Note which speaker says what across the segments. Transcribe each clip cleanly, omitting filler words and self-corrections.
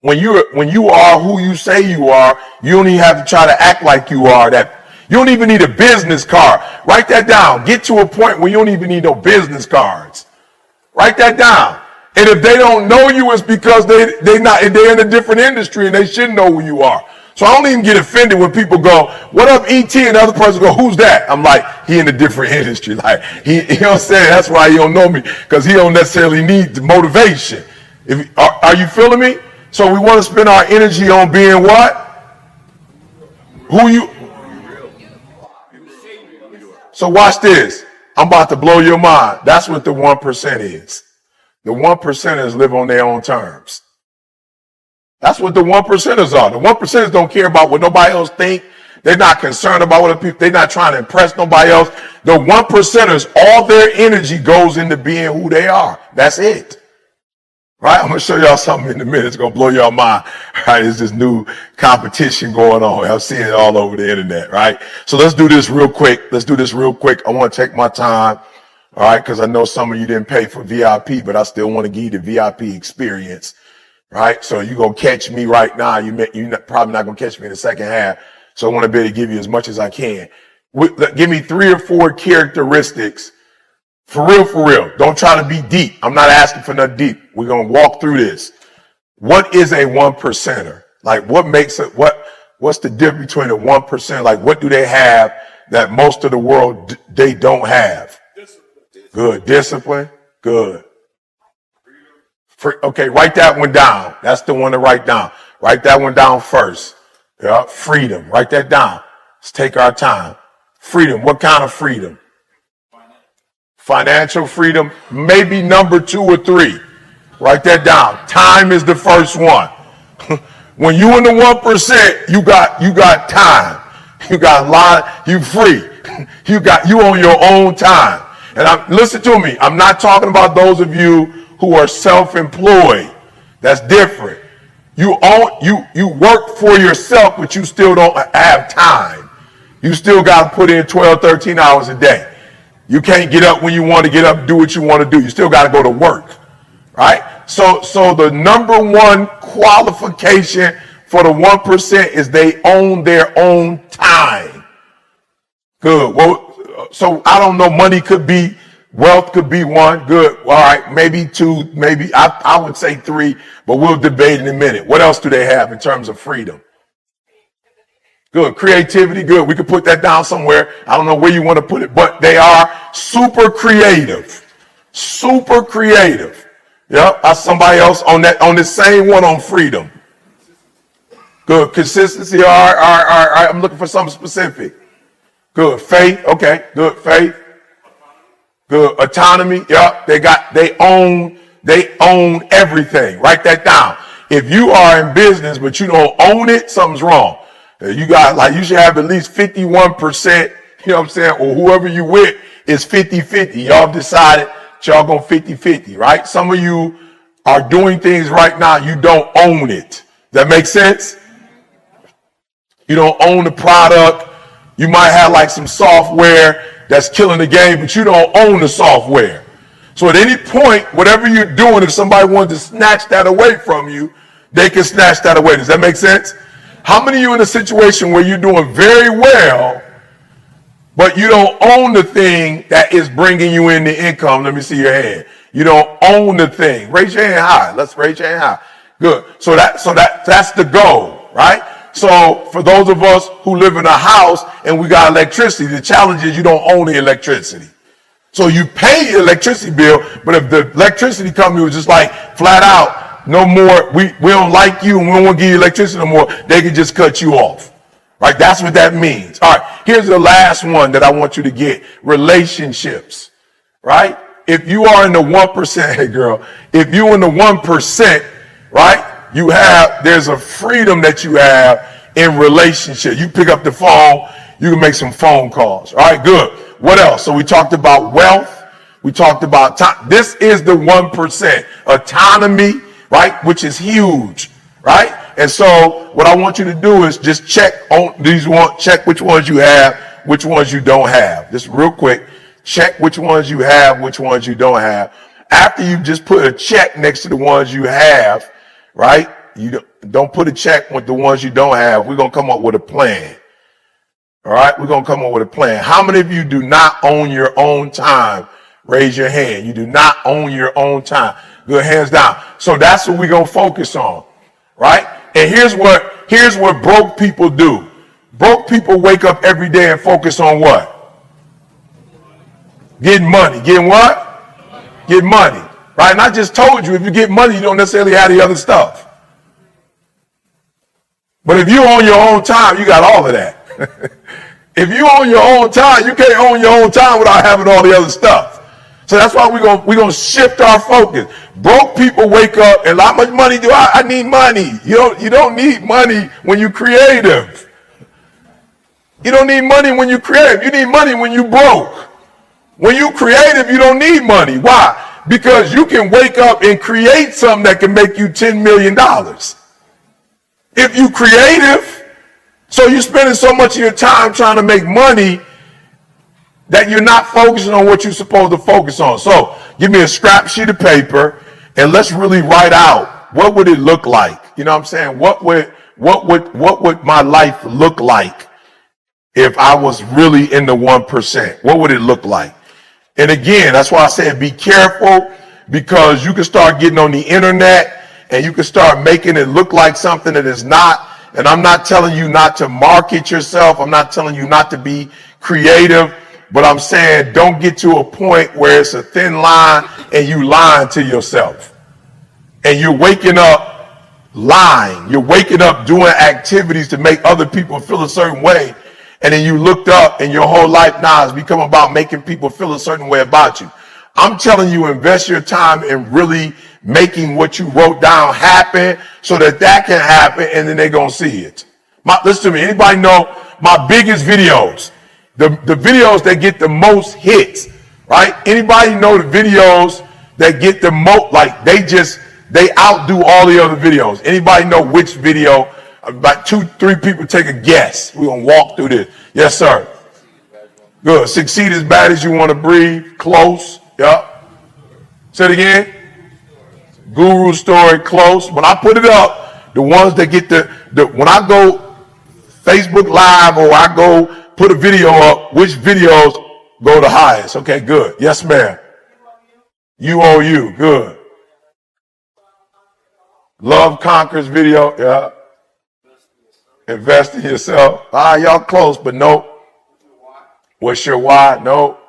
Speaker 1: When you are who you say you are, you don't even have to try to act like you are that. You don't even need a business card. Write that down. Get to a point where you don't even need no business cards. Write that down. And if they don't know you, it's because they're in a different industry and they should know who you are. So I don't even get offended when people go, "What up, ET?" and the other person go, "Who's that?" I'm like, he in a different industry. Like he you know what I'm saying? That's why he don't know me, because he don't necessarily need the motivation. Are you feeling me? So we want to spend our energy on being what? Who you? So watch this. I'm about to blow your mind. That's what the 1% is. The 1%ers live on their own terms. That's what the 1%ers are. The 1%ers don't care about what nobody else think. They're not concerned about what other people. They're not trying to impress nobody else. The 1%ers, all their energy goes into being who they are. That's it. Right? I'm going to show y'all something in a minute. It's going to blow y'all mind. Right? There's this new competition going on. I'm seeing it all over the internet. Right? So let's do this real quick. I want to take my time. All right? Because I know some of you didn't pay for VIP, but I still want to give you the VIP experience. Right? So you're going to catch me right now. You're probably not going to catch me in the second half. So I want to be able to give you as much as I can. Give me 3 or 4 characteristics. For real. Don't try to be deep. I'm not asking for nothing deep. We're going to walk through this. What is a 1%er? Like what makes it, what's the difference between a 1%? Like what do they have that most of the world, they don't have? Good. Discipline. Good. Okay, write that one down. That's the one to write down. Write that one down first. Yeah, freedom. Write that down. Let's take our time. Freedom. What kind of freedom? Financial freedom. Maybe number 2 or 3. Write that down. Time is the first one. When you in the 1%, you got time. You got a lot. You free. You on your own time. And listen to me. I'm not talking about those of you who are self-employed. That's different. You work for yourself, but you still don't have time. You still got to put in 12, 13 hours a day. You can't get up when you want to get up and do what you want to do. You still got to go to work, right? So the number one qualification for the 1% is they own their own time. Good. Well, so I don't know. Money could be, wealth could be 1. Good. All right. Maybe 2. Maybe I would say 3, but we'll debate in a minute. What else do they have in terms of freedom? Good. Creativity. Good. We could put that down somewhere. I don't know where you want to put it, but they are super creative. Super creative. Yep. Somebody else on the same one on freedom. Good. Consistency. All right. I'm looking for something specific. Good. Faith. Okay. Good. Faith. Good. Autonomy. Yep. They own everything. Write that down. If you are in business, but you don't own it, something's wrong. You should have at least 51%, you know what I'm saying? Or whoever you with is 50-50. Y'all decided y'all going 50-50, right? Some of you are doing things right now. You don't own it. That makes sense? You don't own the product. You might have like some software that's killing the game, but you don't own the software. So at any point, whatever you're doing, if somebody wanted to snatch that away from you, they can snatch that away. Does that make sense? How many of you in a situation where you're doing very well, but you don't own the thing that is bringing you in the income? Let me see your hand. You don't own the thing. Raise your hand high. Let's raise your hand high. Good. So that's the goal, right? So for those of us who live in a house and we got electricity, the challenge is you don't own the electricity. So you pay your electricity bill, but if the electricity company was just like flat out, no more, we don't like you and we don't want to give you electricity no more, they can just cut you off. Right? That's what that means. All right. Here's the last one that I want you to get. Relationships. Right? If you are in the 1%, hey girl, if you're in the 1%, right, there's a freedom that you have in relationship. You pick up the phone, you can make some phone calls. All right, good. What else? So we talked about wealth. We talked about time. This is the 1%. Autonomy, right, which is huge, right? And so what I want you to do is just check which ones you have, which ones you don't have. Just real quick, check which ones you have, which ones you don't have. After you just put a check next to the ones you have, right, You don't put a check with the ones you don't have. We're going to come up with a plan. All right, we're going to come up with a plan. How many of you do not own your own time? Raise your hand. You do not own your own time. Good, hands down. So that's what we're going to focus on, right? And here's what broke people do. Broke people wake up every day and focus on what? Getting money. Getting what? Get money, right? And I just told you, if you get money, you don't necessarily have the other stuff. But if you own your own time, you got all of that. If you own your own time, you can't own your own time without having all the other stuff. So that's why we're gonna shift our focus. Broke people wake up and how much money do I need money? You don't need money when you're creative. You don't need money when you're creative. You need money when you're broke. When you're creative, you don't need money. Why? Because you can wake up and create something that can make you $10 million. If you're creative, so you're spending so much of your time trying to make money that you're not focusing on what you're supposed to focus on. So give me a scrap sheet of paper and let's really write out, what would it look like? You know what I'm saying? What would my life look like if I was really in the 1%? What would it look like? And again, that's why I said be careful, because you can start getting on the internet and you can start making it look like something that is not. And I'm not telling you not to market yourself. I'm not telling you not to be creative, but I'm saying don't get to a point where it's a thin line and you lying to yourself. And you're waking up lying. You're waking up doing activities to make other people feel a certain way. And then you looked up and your whole life now has become about making people feel a certain way about you. I'm telling you, invest your time in really making what you wrote down happen so that can happen, and then they're going to see it. Listen to me. Anybody know my biggest videos? The videos that get the most hits, right? Anybody know the videos that get the most, like they outdo all the other videos? Anybody know which video? About 2-3 people take a guess. We're going to walk through this. Yes, sir. Good. Succeed as bad as you want to breathe. Close. Yep. Say it again. Guru story. Close. When I put it up, the ones that get when I go Facebook Live or I go put a video up, which videos go the highest? Okay, good. Yes, ma'am. You. Good. Love Conquers video. Yeah. Invest in yourself. Y'all close, but nope. What's your why? Nope.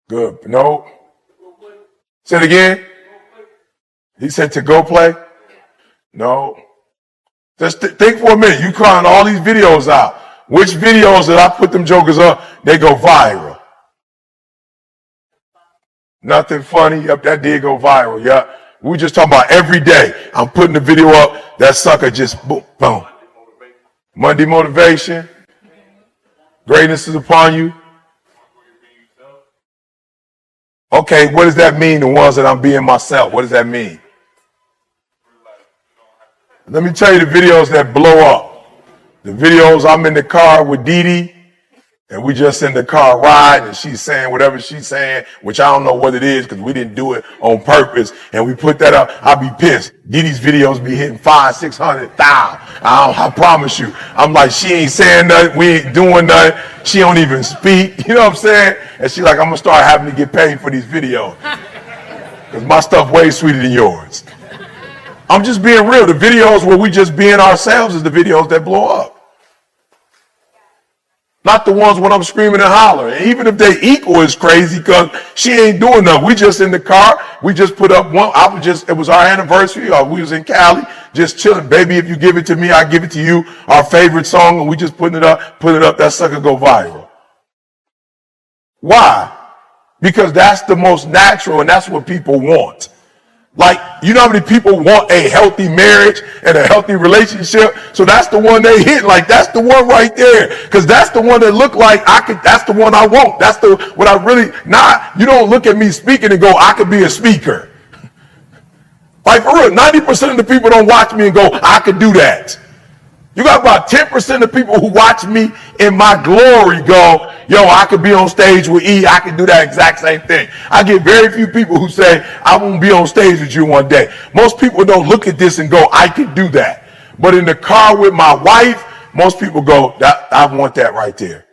Speaker 1: Good. Nope. Say it again. He said to go play? No. Just think for a minute. You crying all these videos out. Which videos that I put them jokers up, they go viral? Nothing funny. Yep, that did go viral. Yeah. We were just talking about every day. I'm putting the video up. That sucker just boom, boom. Monday motivation. Greatness is upon you. Okay, what does that mean, the ones that I'm being myself? What does that mean? Let me tell you the videos that blow up. The videos I'm in the car with Dee Dee, and we just in the car riding, and she's saying whatever she's saying, which I don't know what it is because we didn't do it on purpose, and we put that up. I'll be pissed. Dee Dee's videos be hitting 500-600,000. I promise you. I'm like, she ain't saying nothing. We ain't doing nothing. She don't even speak. You know what I'm saying? And she's like, I'm going to start having to get paid for these videos because my stuff way sweeter than yours. I'm just being real. The videos where we just being ourselves is the videos that blow up. Not the ones when I'm screaming and hollering. And even if they equal, it's crazy because she ain't doing nothing. We just in the car. We just put up one. It was our anniversary. We was in Cali just chilling. Baby, if you give it to me, I give it to you. Our favorite song. And we just put it up. That sucker go viral. Why? Because that's the most natural and that's what people want. Like, you know how many people want a healthy marriage and a healthy relationship? So that's the one they hit. Like, that's the one right there. Because that's the one that look like that's the one I want. That's what I really, you don't look at me speaking and go, I could be a speaker. Like, for real, 90% of the people don't watch me and go, I could do that. You got about 10% of people who watch me in my glory go, yo, I could be on stage with E. I could do that exact same thing. I get very few people who say, I won't be on stage with you one day. Most people don't look at this and go, I could do that. But in the car with my wife, most people go, I want that right there.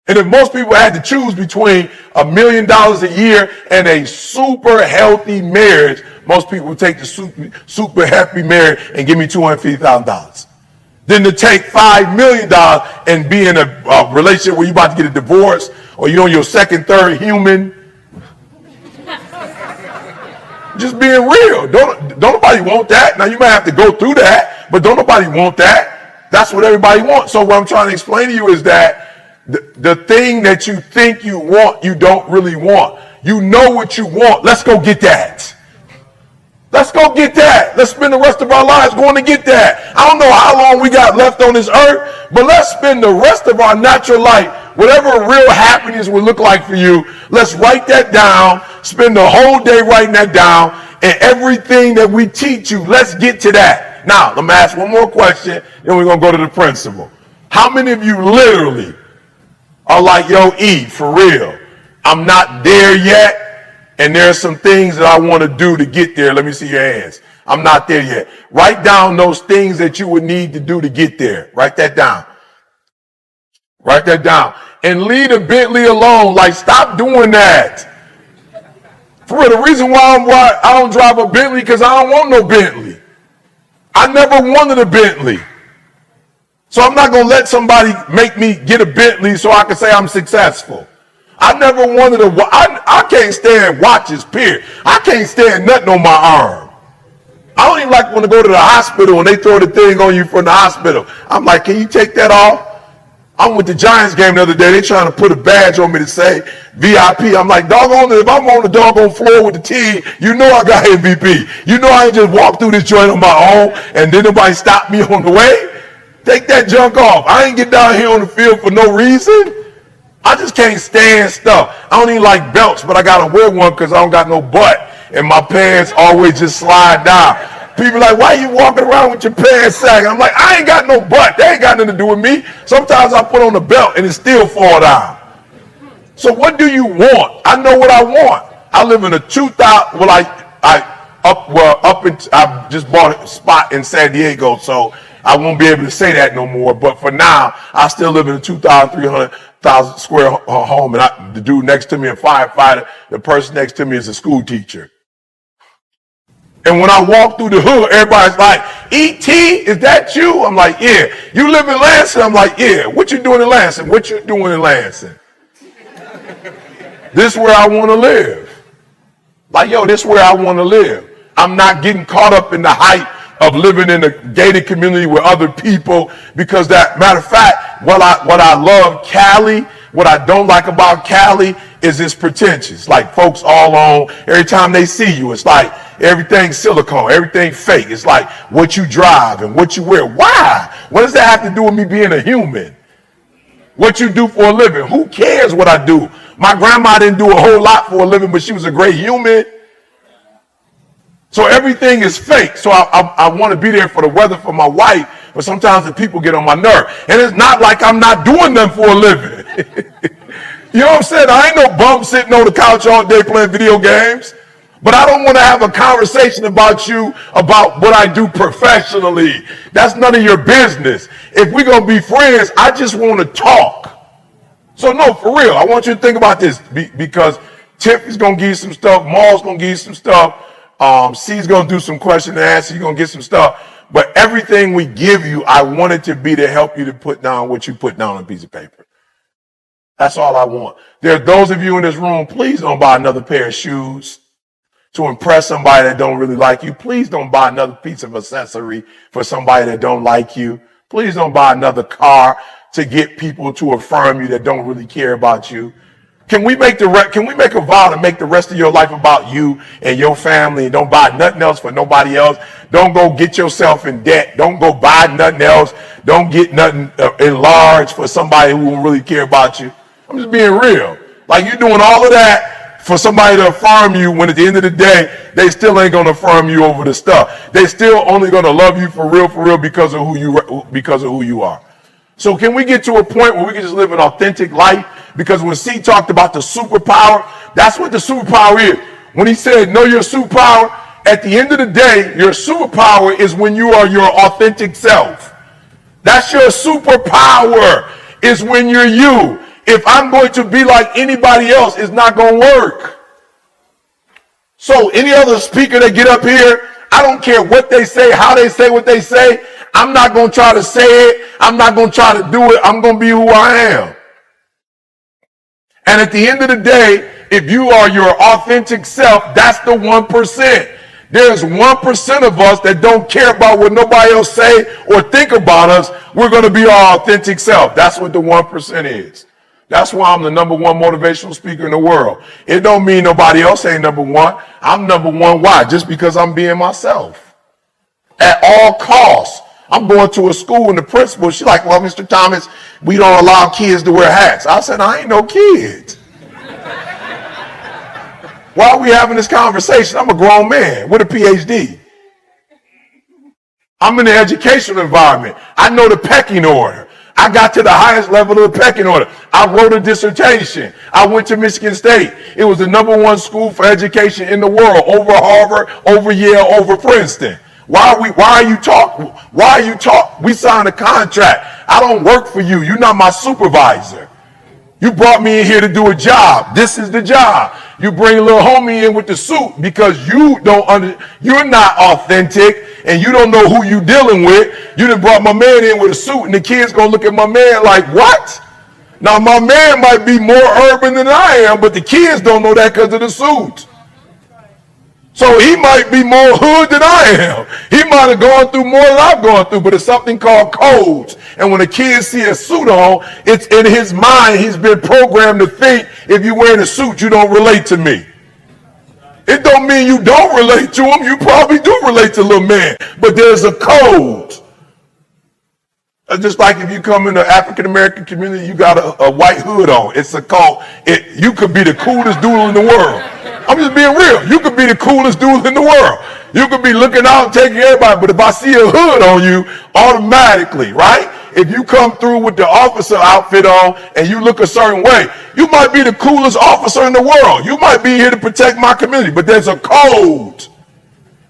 Speaker 1: And if most people had to choose between $1 million a year and a super healthy marriage, most people would take the super happy marriage and give me $250,000. Than to take $5 million and be in a relationship where you're about to get a divorce or you're on your second, third human. Just being real. Don't nobody want that. Now you might have to go through that, but don't nobody want that. That's what everybody wants. So what I'm trying to explain to you is that the thing that you think you want, you don't really want. You know what you want. Let's go get that. Let's go get that. Let's spend the rest of our lives going to get that. I don't know how long we got left on this earth, but let's spend the rest of our natural life, whatever real happiness would look like for you, let's write that down, spend the whole day writing that down, and everything that we teach you, let's get to that. Now, let me ask one more question, then we're going to go to the principle. How many of you literally are like, yo, E, for real, I'm not there yet, and there's some things that I want to do to get there. Let me see your hands. I'm not there yet. Write down those things that you would need to do to get there. Write that down. Write that down. And leave the Bentley alone. Like, stop doing that. For real, the reason why I don't drive a Bentley, because I don't want no Bentley. I never wanted a Bentley. So I'm not going to let somebody make me get a Bentley so I can say I'm successful. I never wanted I can't stand watches, period. I can't stand nothing on my arm. I don't even like when to go to the hospital and they throw the thing on you from the hospital. I'm like, can you take that off? I went to Giants game the other day. They trying to put a badge on me to say VIP. I'm like, doggone it, if I'm on the doggone floor with the team, you know I got MVP. You know I ain't just walk through this joint on my own and then nobody stop me on the way. Take that junk off. I ain't get down here on the field for no reason. I just can't stand stuff. I don't even like belts, but I gotta wear one because I don't got no butt. And my pants always just slide down. People are like, why are you walking around with your pants sagging? I'm like, I ain't got no butt. They ain't got nothing to do with me. Sometimes I put on the belt and it still fall down. So what do you want? I know what I want. I live in a 2000, I just bought a spot in San Diego, so I won't be able to say that no more. But for now, I still live in a 2,300 square home, and the dude next to me, a firefighter, the person next to me is a school teacher. And when I walk through the hood, everybody's like, E.T., is that you? I'm like, yeah. You live in Lansing? I'm like, yeah. What you doing in Lansing? What you doing in Lansing? This is where I want to live. Like, yo, this is where I want to live. I'm not getting caught up in the hype of living in a gated community with other people, because that, matter of fact, what I love Cali, what I don't like about Cali is it's pretentious. Like, folks all on, every time they see you, it's like everything's silicone, everything fake. It's like what you drive and what you wear. Why? What does that have to do with me being a human? What you do for a living? Who cares what I do? My grandma didn't do a whole lot for a living, but she was a great human. So everything is fake. So I want to be there for the weather for my wife, but sometimes the people get on my nerve. And it's not like I'm not doing them for a living. You know what I'm saying? I ain't no bum sitting on the couch all day playing video games. But I don't want to have a conversation about you, about what I do professionally. That's none of your business. If we're going to be friends, I just want to talk. So no, for real, I want you to think about this, because Tiffany's going to give you some stuff. Maul's going to give you some stuff. C's going to do some question and answer. You're going to get some stuff. But everything we give you, I want it to be to help you to put down what you put down on a piece of paper. That's all I want. There are those of you in this room, please don't buy another pair of shoes to impress somebody that don't really like you. Please don't buy another piece of accessory for somebody that don't like you. Please don't buy another car to get people to affirm you that don't really care about you. Can we make a vow to make the rest of your life about you and your family, and don't buy nothing else for nobody else? Don't go get yourself in debt. Don't go buy nothing else. Don't get nothing enlarged for somebody who won't really care about you. I'm just being real. Like, you're doing all of that for somebody to affirm you when at the end of the day, they still ain't going to affirm you over the stuff. They still only going to love you for real because of who you are. So can we get to a point where we can just live an authentic life? Because when C talked about the superpower, that's what the superpower is. When he said, know your superpower, at the end of the day, your superpower is when you are your authentic self. That's your superpower, is when you're you. If I'm going to be like anybody else, it's not going to work. So any other speaker that get up here, I don't care what they say, how they say what they say. I'm not going to try to say it. I'm not going to try to do it. I'm going to be who I am. And at the end of the day, if you are your authentic self, that's the 1%. There's 1% of us that don't care about what nobody else say or think about us. We're going to be our authentic self. That's what the 1% is. That's why I'm the number one motivational speaker in the world. It don't mean nobody else ain't number one. I'm number one. Why? Just because I'm being myself. At all costs. I'm going to a school and the principal, she's like, well, Mr. Thomas, we don't allow kids to wear hats. I said, I ain't no kid. Why are we having this conversation? I'm a grown man with a PhD. I'm in the educational environment. I know the pecking order. I got to the highest level of the pecking order. I wrote a dissertation. I went to Michigan State. It was the number one school for education in the world, over Harvard, over Yale, over Princeton. Why are you talking? We signed a contract. I don't work for you. You're not my supervisor. You brought me in here to do a job. This is the job. You bring a little homie in with the suit because you're not authentic and you don't know who you dealing with. You done brought my man in with a suit and the kids gonna look at my man like, what? Now my man might be more urban than I am, but the kids don't know that because of the suit. So he might be more hood than I am. He might have gone through more than I've gone through, but it's something called codes. And when the kids see a suit on, it's in his mind, he's been programmed to think, if you're wearing a suit, you don't relate to me. It don't mean you don't relate to him. You probably do relate to little man, but there's a code. Just like if you come in the African-American community, you got a white hood on. It's a code. You could be the coolest dude in the world. I'm just being real. You could be the coolest dude in the world. You could be looking out and taking everybody, but if I see a hood on you, automatically, right? If you come through with the officer outfit on and you look a certain way, you might be the coolest officer in the world. You might be here to protect my community, but there's a code.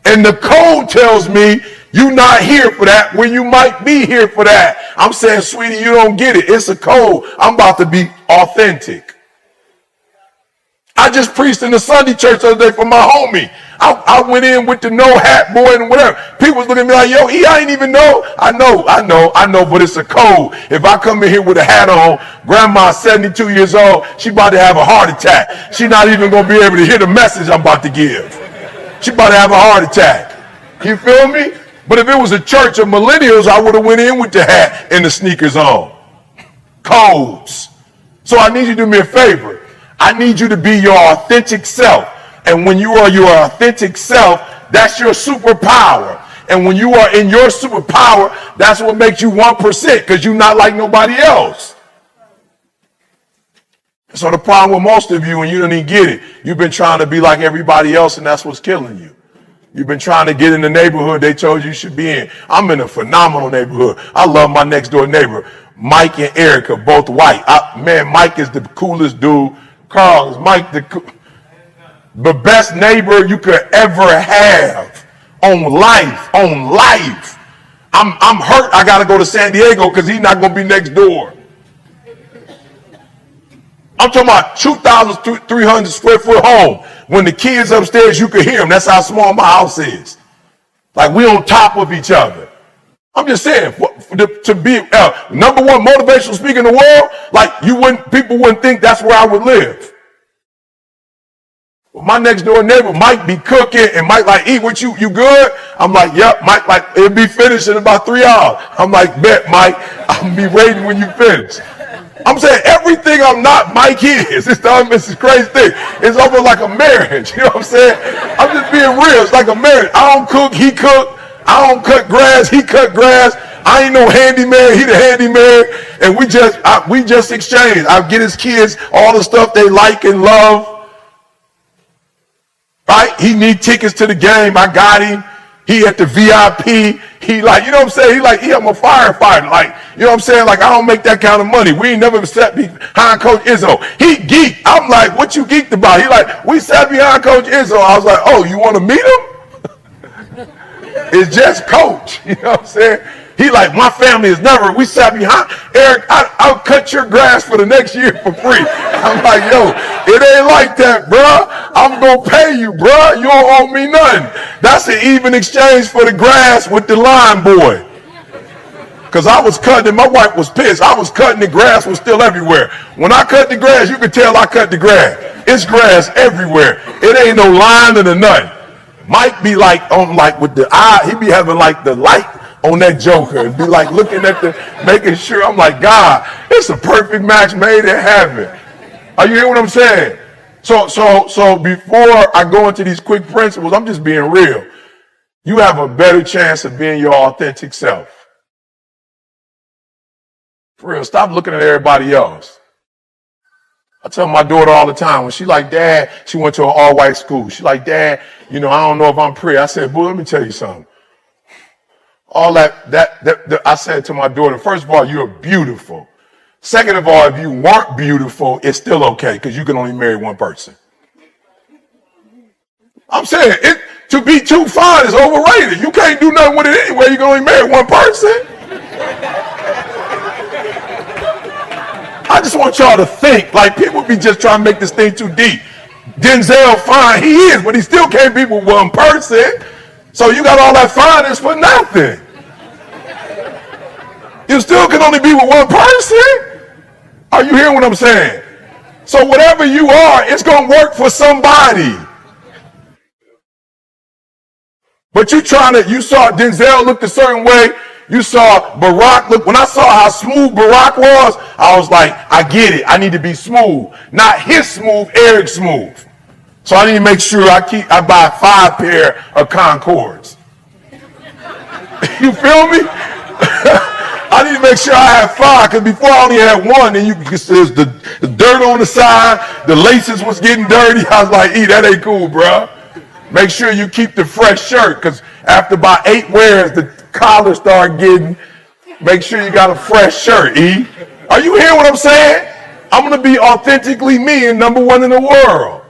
Speaker 1: And the code tells me you're not here for that when you might be here for that. I'm saying, sweetie, you don't get it. It's a code. I'm about to be authentic. I just preached in the Sunday church the other day for my homie. I went in with the no hat boy and whatever. People was looking at me like, yo, I ain't even know. I know, but it's a code. If I come in here with a hat on, grandma's 72 years old, she about to have a heart attack. She not even going to be able to hear the message I'm about to give. She about to have a heart attack. You feel me? But if it was a church of millennials, I would have went in with the hat and the sneakers on. Codes. So I need you to do me a favor. I need you to be your authentic self. And when you are your authentic self, that's your superpower. And when you are in your superpower, that's what makes you 1%, because you're not like nobody else. So the problem with most of you, and you don't even get it, you've been trying to be like everybody else, and that's what's killing you. You've been trying to get in the neighborhood they told you should be in. I'm in a phenomenal neighborhood. I love my next door neighbor. Mike and Erica, both white. Mike is the coolest dude. Carl, is Mike the best neighbor you could ever have on life. I'm hurt I got to go to San Diego because he's not going to be next door. I'm talking about 2,300 square foot home. When the kids upstairs, you could hear them. That's how small my house is. Like, we on top of each other. I'm just saying, to be number one motivational speaker in the world, like people wouldn't think that's where I would live. Well, my next door neighbor might be cooking and might like, eat what you good? I'm like, yep, Mike, like, it'll be finished in about 3 hours. I'm like, bet, Mike, I'll be waiting when you finish. I'm saying everything I'm not, Mike is. It's a crazy thing. It's almost like a marriage. You know what I'm saying? I'm just being real. It's like a marriage. I don't cook, he cook. I don't cut grass, he cut grass. I ain't no handyman, he the handyman. And we just exchange. I get his kids all the stuff they like and love. right? He need tickets to the game. I got him. He at the VIP. He like, you know what I'm saying? I'm a firefighter. Like, you know what I'm saying? Like, I don't make that kind of money. We ain't never sat behind Coach Izzo. He geeked. I'm like, what you geeked about? He like, we sat behind Coach Izzo. I was like, oh, you want to meet him? It's just Coach. You know what I'm saying? He like, my family is never, we sat behind, Eric, I'll cut your grass for the next year for free. I'm like, yo, it ain't like that, bruh. I'm going to pay you, bruh. You don't owe me nothing. That's an even exchange for the grass with the line boy. Because I was cutting it, my wife was pissed. I was cutting the grass was still everywhere. When I cut the grass, you could tell I cut the grass. It's grass everywhere. It ain't no line or nothing. Mike be like, on like with the eye, he be having like the light on that joker and be like looking at making sure. I'm like, God, it's a perfect match made in heaven. Are you hearing what I'm saying? So before I go into these quick principles, I'm just being real. You have a better chance of being your authentic self. For real, stop looking at everybody else. I tell my daughter all the time, when she like, Dad, she went to an all-white school. She like, Dad, I don't know if I'm pretty. I said, boy, let me tell you something. All that I said to my daughter, first of all, you're beautiful. Second of all, if you weren't beautiful, it's still okay because you can only marry one person. I'm saying, to be too fine is overrated. You can't do nothing with it anyway. You can only marry one person. I just want y'all to think, like people be just trying to make this thing too deep. Denzel fine, he is, but he still can't be with one person. So you got all that fineness for nothing. You still can only be with one person. Are you hearing what I'm saying? So whatever you are, it's going to work for somebody. But you saw Denzel looked a certain way. You saw Barack look. When I saw how smooth Barack was, I was like, I get it. I need to be smooth. Not his smooth, Eric's smooth. So I need to make sure I buy 5 pair of Concords. You feel me? I need to make sure I have 5, because before I only had 1, and there's the dirt on the side, the laces was getting dirty. I was like, that ain't cool, bro. Make sure you keep the fresh shirt, because after about 8 wears, the collar start getting, make sure you got a fresh shirt, E. Are you hearing what I'm saying? I'm going to be authentically me and number 1 in the world.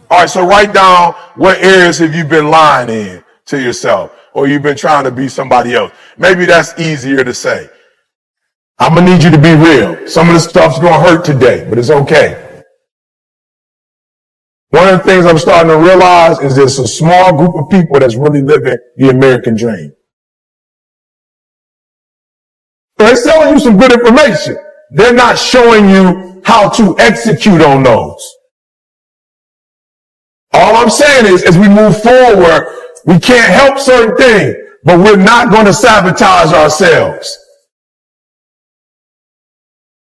Speaker 1: All right, so write down what areas have you been lying in to yourself, or you've been trying to be somebody else. Maybe that's easier to say. I'm going to need you to be real. Some of the stuff's going to hurt today, but it's okay. One of the things I'm starting to realize is there's a small group of people that's really living the American dream. They're selling you some good information. They're not showing you how to execute on those. All I'm saying is, as we move forward, we can't help certain things, but we're not going to sabotage ourselves.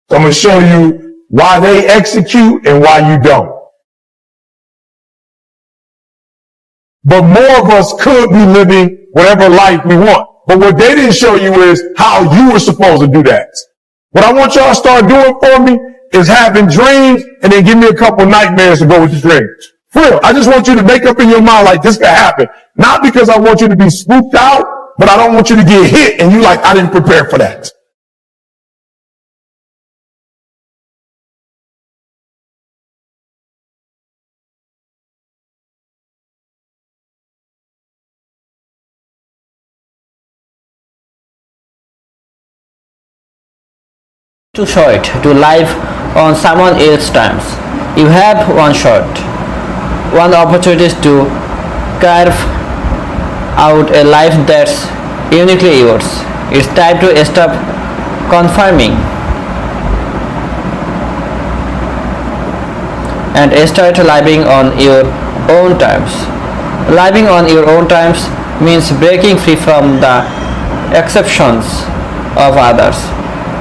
Speaker 1: So I'm going to show you why they execute and why you don't. But more of us could be living whatever life we want. But what they didn't show you is how you were supposed to do that. What I want y'all to start doing for me is having dreams and then give me a couple nightmares to go with the dreams. For real, I just want you to make up in your mind like this could happen. Not because I want you to be spooked out, but I don't want you to get hit and you like, I didn't prepare for that.
Speaker 2: Too short to live on someone else's terms. You have one shot, one opportunity to carve out a life that's uniquely yours. It's time to stop conforming and start living on your own terms. Living on your own terms means breaking free from the exceptions of others.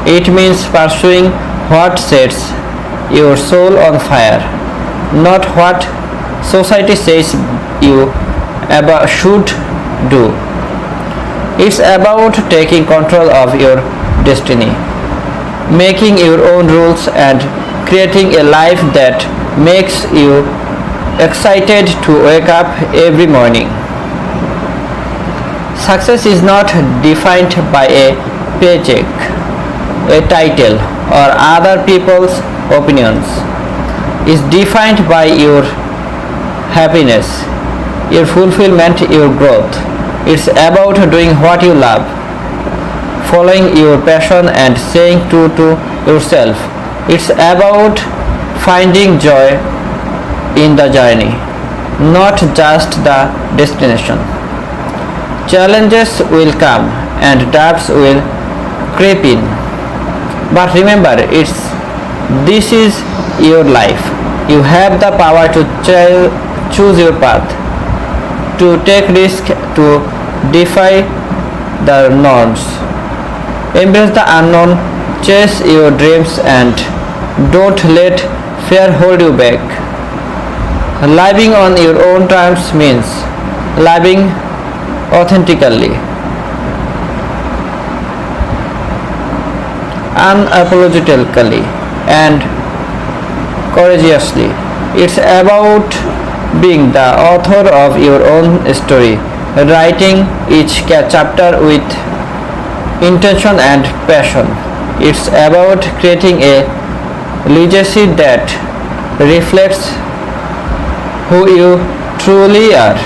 Speaker 2: It means pursuing what sets your soul on fire, not what society says you should do. It's about taking control of your destiny, making your own rules and creating a life that makes you excited to wake up every morning. Success is not defined by a paycheck, a title, or other people's opinions. It's defined by your happiness, your fulfillment, your growth. It's about doing what you love, following your passion, and staying true to yourself. It's about finding joy in the journey, not just the destination. Challenges will come and doubts will creep in. But remember, this is your life. You have the power to choose your path, to take risks, to defy the norms. Embrace the unknown, chase your dreams, and don't let fear hold you back. Living on your own terms means living authentically, unapologetically, and courageously. It's about being the author of your own story, writing each chapter with intention and passion. It's about creating a legacy that reflects who you truly are.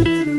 Speaker 1: you.